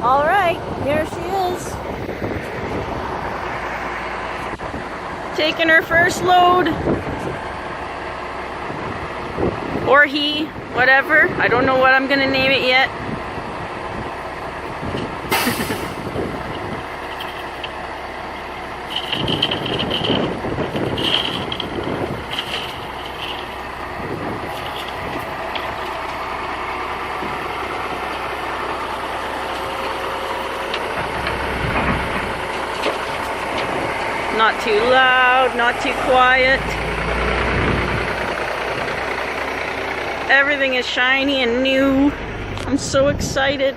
All right, here she is. Taking her first load. Or he, whatever. I don't know what I'm gonna name it yet. Not too loud, not too quiet. Everything is shiny and new. I'm so excited.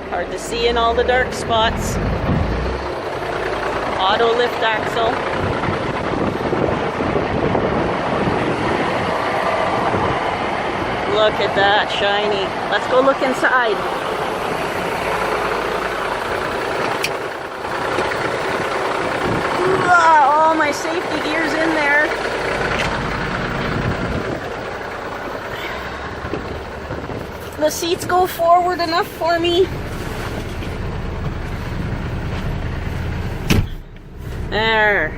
Hard to see in all the dark spots. Auto lift axle. Look at that, shiny. Let's go look inside. All my safety gear's in there. The seats go forward enough for me. There.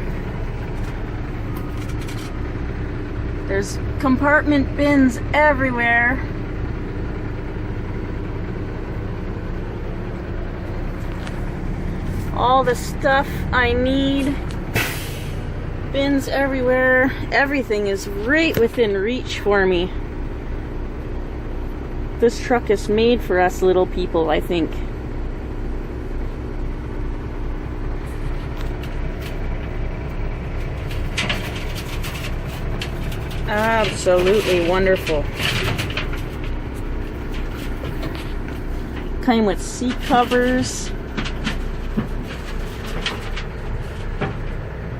There's compartment bins everywhere. All the stuff I need. Bins everywhere. Everything is right within reach for me. This truck is made for us little people, I think. Absolutely wonderful. Came with seat covers.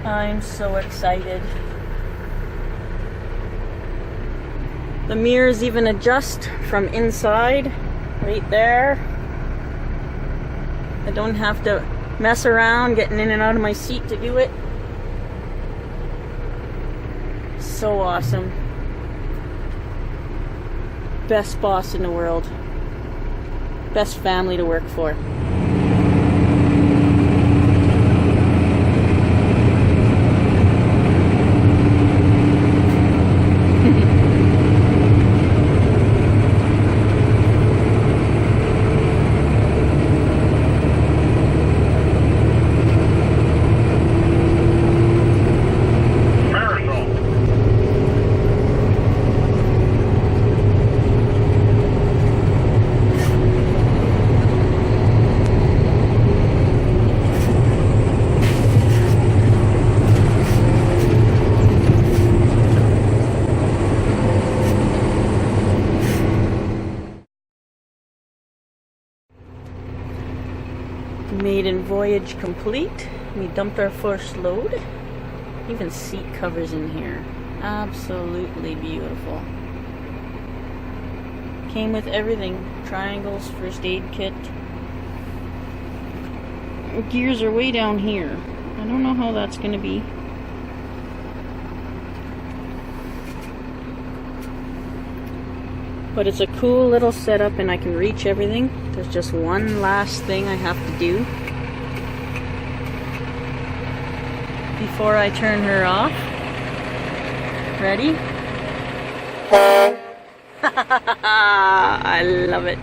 I'm so excited. The mirrors even adjust from inside, right there. I don't have to mess around getting in and out of my seat to do it. So awesome. Best boss in the world. Best family to work for. Maiden voyage complete. We dumped our first load. Even seat covers in here. Absolutely beautiful. Came with everything. Triangles, first aid kit. Gears are way down here. I don't know how that's gonna be. But it's a cool little setup and I can reach everything. There's just one last thing I have to do before I turn her off. Ready? I love it.